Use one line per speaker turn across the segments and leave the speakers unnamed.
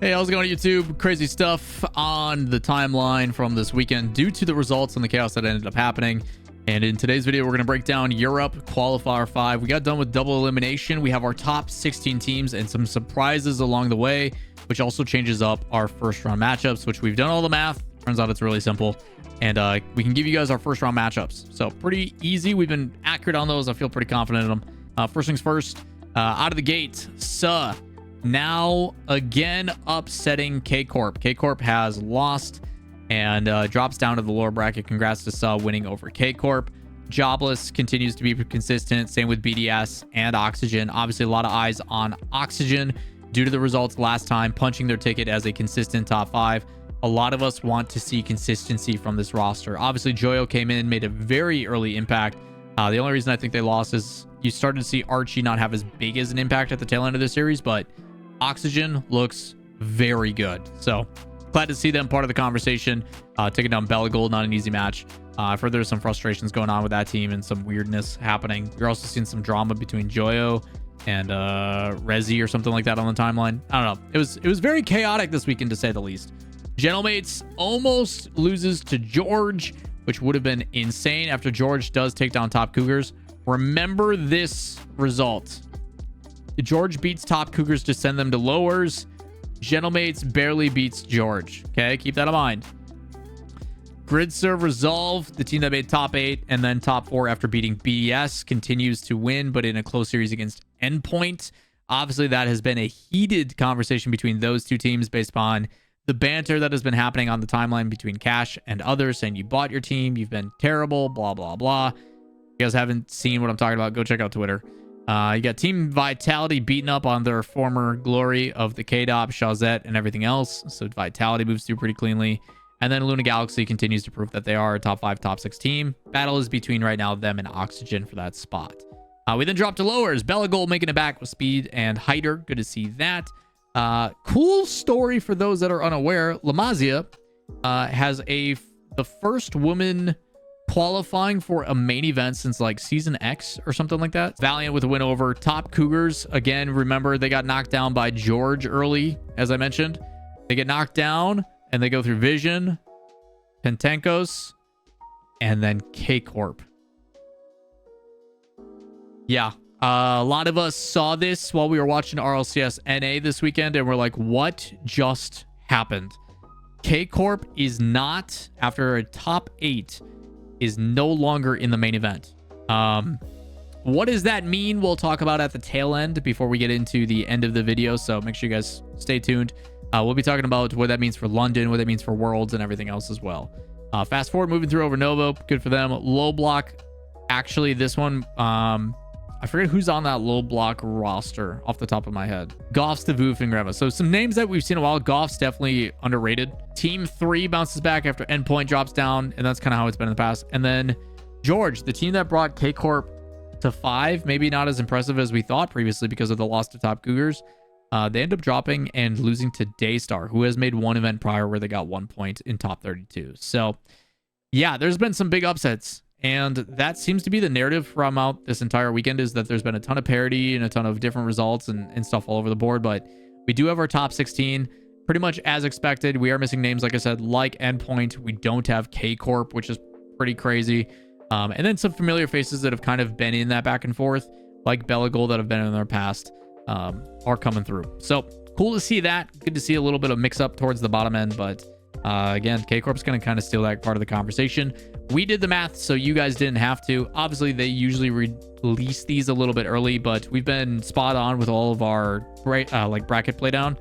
Hey, how's it going, YouTube? Crazy stuff on the timeline from this weekend due to the results and the chaos that ended up happening. And in today's video, we're going to break down Europe Qualifier 5. We got done with double elimination. We have our top 16 teams and some surprises along the way, which also changes up our first round matchups, which we've done all the math. Turns out it's really simple. And we can give you guys our first round matchups. So pretty easy. We've been accurate on those. I feel pretty confident in them. First things first, out of the gate, now again upsetting K-Corp. K-Corp has lost and drops down to the lower bracket. Congrats to Suh winning over K-Corp. Jobless continues to be consistent. Same with BDS and Oxygen. Obviously, a lot of eyes on Oxygen due to the results last time, punching their ticket as a consistent top 5. A lot of us want to see consistency from this roster. Obviously, Joyo came in, made a very early impact. The only reason I think they lost is you started to see Archie not have as big as an impact at the tail end of the series, but Oxygen looks very good. So glad to see them part of the conversation. Taking down Bella Gold, not an easy match. I've heard there's some frustrations going on with that team and some weirdness happening. You're also seeing some drama between Joyo and Rezi or something like that on the timeline. I don't know. It was very chaotic this weekend, to say the least. Gentlemates almost loses to George, which would have been insane after George does take down Top Cougars. Remember this result. George beats Top Cougars to send them to lowers. Gentlemates barely beats George. Okay, keep that in mind. Grid Serve Resolve, the team that made top 8 and then top 4 after beating BDS, continues to win, but in a close series against Endpoint. Obviously, that has been a heated conversation between those two teams based upon the banter that has been happening on the timeline between Cash and others, saying you bought your team, you've been terrible, blah, blah, blah. If you guys haven't seen what I'm talking about, go check out Twitter. You got Team Vitality beating up on their former glory of the K-Dop, Shazette, and everything else. So Vitality moves through pretty cleanly. And then Luna Galaxy continues to prove that they are a top 5, top 6 team. Battle is between right now them and Oxygen for that spot. We then drop to lowers. Bella Gold making it back with Speed and Hyder. Good to see that. Cool story for those that are unaware. Lamazia has the first woman qualifying for a main event since like season X or something like that. Valiant with a win over Top Cougars. Again, remember they got knocked down by George early, as I mentioned. They get knocked down and they go through Vision, Pentenkos, and then K-Corp. Yeah. A lot of us saw this while we were watching RLCS NA this weekend and we're like, what just happened? K-Corp is not, after a top 8, is no longer in the main event. What does that mean? We'll talk about at the tail end before we get into the end of the video, so make sure you guys stay tuned. We'll be talking about what that means for London, what that means for Worlds, and everything else as well. Fast forward, moving through over Novo. Good for them. Low block. Actually, this one, I forget who's on that low block roster off the top of my head. Goff's, the Voof, and Greva. So some names that we've seen a while. Goff's definitely underrated. Team 3 bounces back after Endpoint drops down, and that's kind of how it's been in the past. And then George, the team that brought K-Corp to 5, maybe not as impressive as we thought previously because of the loss to Top Cougars. They end up dropping and losing to Daystar, who has made one event prior where they got 1 point in top 32. So yeah, there's been some big upsets. And that seems to be the narrative from out this entire weekend, is that there's been a ton of parity and a ton of different results and stuff all over the board. But we do have our top 16 pretty much as expected. We are missing names, like I said, like Endpoint. We don't have K-Corp, which is pretty crazy. And then some familiar faces that have kind of been in that back and forth, like Bella Gold, that have been in their past, are coming through. So cool to see that. Good to see a little bit of mix up towards the bottom end. But again, K-Corp's going to kind of steal that part of the conversation. We did the math, so you guys didn't have to. Obviously, they usually release these a little bit early, but we've been spot on with all of our bracket playdown.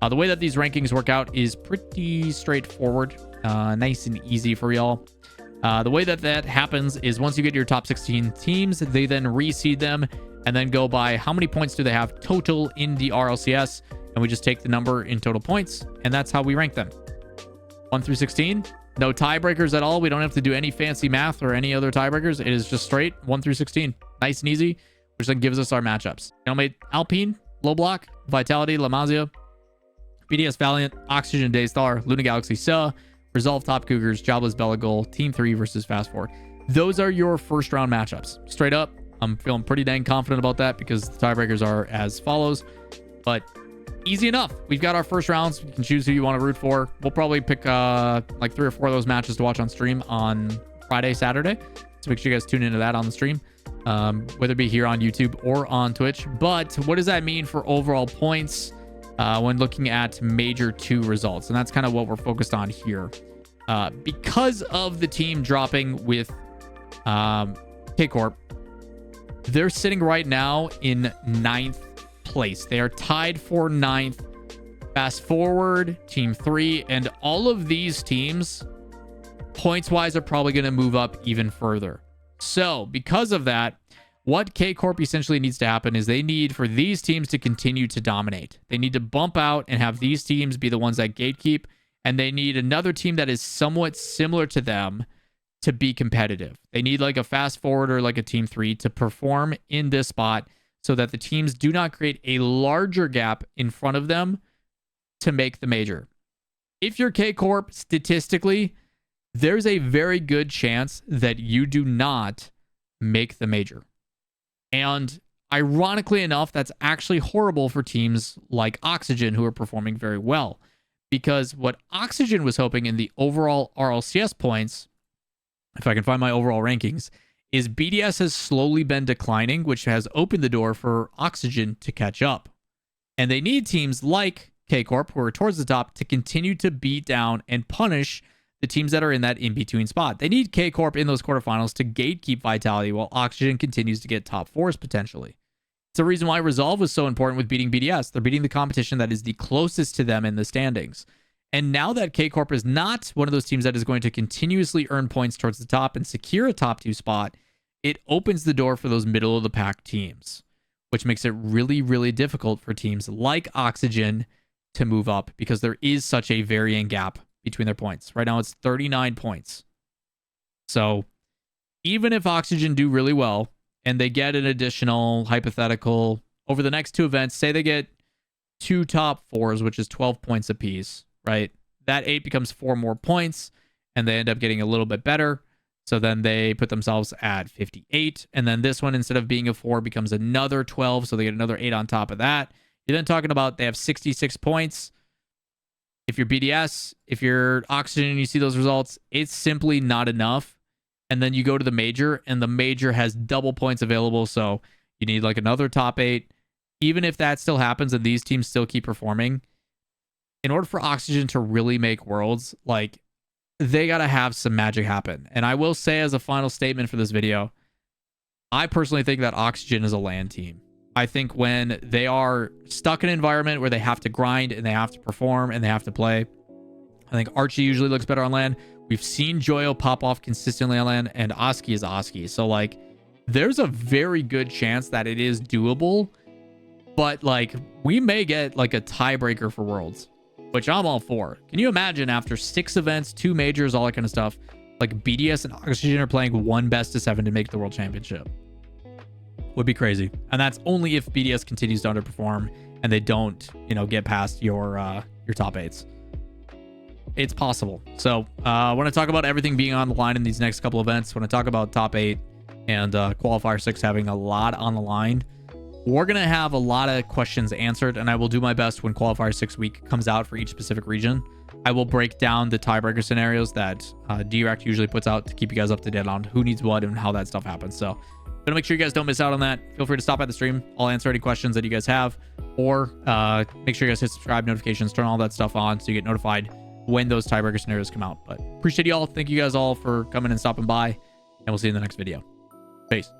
The way that these rankings work out is pretty straightforward, nice and easy for y'all. The way that happens is once you get your top 16 teams, they then reseed them and then go by how many points do they have total in the RLCS, and we just take the number in total points, and that's how we rank them. 1 through 16. No tiebreakers at all. We don't have to do any fancy math or any other tiebreakers. It is just straight 1 through 16. Nice and easy, which then gives us our matchups. Alpine, Low Block, Vitality, Lamazia, BDS Valiant, Oxygen, Daystar, Luna Galaxy, Suh, Resolve, Top Cougars, Jobless, Bella Gold, Team 3 versus Fast Forward. Those are your first round matchups. Straight up, I'm feeling pretty dang confident about that because the tiebreakers are as follows. But easy enough. We've got our first rounds. You can choose who you want to root for. We'll probably pick like 3 or 4 of those matches to watch on stream on Friday, Saturday. So make sure you guys tune into that on the stream, whether it be here on YouTube or on Twitch. But what does that mean for overall points when looking at Major 2 results? And that's kind of what we're focused on here. Because of the team dropping with K-Corp, they're sitting right now in 9th place. They are tied for 9th. Fast forward, Team 3, and all of these teams, points-wise, are probably going to move up even further. So, because of that, what K-Corp essentially needs to happen is they need for these teams to continue to dominate. They need to bump out and have these teams be the ones that gatekeep, and they need another team that is somewhat similar to them to be competitive. They need like a fast forwarder like a Team 3 to perform in this spot so that the teams do not create a larger gap in front of them to make the major. If you're K-Corp, statistically, there's a very good chance that you do not make the major. And ironically enough, that's actually horrible for teams like Oxygen, who are performing very well. Because what Oxygen was hoping in the overall RLCS points, if I can find my overall rankings, is BDS has slowly been declining, which has opened the door for Oxygen to catch up. And they need teams like K-Corp, who are towards the top, to continue to beat down and punish the teams that are in that in-between spot. They need K-Corp in those quarterfinals to gatekeep Vitality while Oxygen continues to get top 4s potentially. It's the reason why Resolve was so important with beating BDS. They're beating the competition that is the closest to them in the standings. And now that K-Corp is not one of those teams that is going to continuously earn points towards the top and secure a top 2 spot, it opens the door for those middle of the pack teams, which makes it really, really difficult for teams like Oxygen to move up because there is such a varying gap between their points. Right now it's 39 points. So even if Oxygen do really well and they get an additional hypothetical over the next 2 events, say they get 2 top 4s, which is 12 points apiece, right? That 8 becomes 4 more points and they end up getting a little bit better. So then they put themselves at 58. And then this one, instead of being a 4, becomes another 12. So they get another 8 on top of that. You're then talking about they have 66 points. If you're BDS, if you're Oxygen and you see those results, it's simply not enough. And then you go to the major and the major has double points available. So you need like another top 8. Even if that still happens and these teams still keep performing, in order for Oxygen to really make Worlds, like, they got to have some magic happen. And I will say as a final statement for this video, I personally think that Oxygen is a LAN team. I think when they are stuck in an environment where they have to grind and they have to perform and they have to play, I think Archie usually looks better on LAN. We've seen Joyo pop off consistently on LAN, and Oski is Oski. So, like, there's a very good chance that it is doable, but, like, we may get, like, a tiebreaker for Worlds, which I'm all for. Can you imagine after 6 events, 2 majors, all that kind of stuff, like BDS and Oxygen are playing 1 best of 7 to make the World Championship? Would be crazy. And that's only if BDS continues to underperform and they don't, you know, get past your top 8s. It's possible. So I want to talk about everything being on the line in these next couple events. When I talk about top 8 and qualifier 6 having a lot on the line, we're going to have a lot of questions answered, and I will do my best when qualifier 6 week comes out for each specific region. I will break down the tiebreaker scenarios that D-Rack usually puts out to keep you guys up to date on who needs what and how that stuff happens. So gonna make sure you guys don't miss out on that. Feel free to stop at the stream. I'll answer any questions that you guys have, or make sure you guys hit subscribe, notifications, turn all that stuff on so you get notified when those tiebreaker scenarios come out. But appreciate y'all. Thank you guys all for coming and stopping by, and we'll see you in the next video. Peace.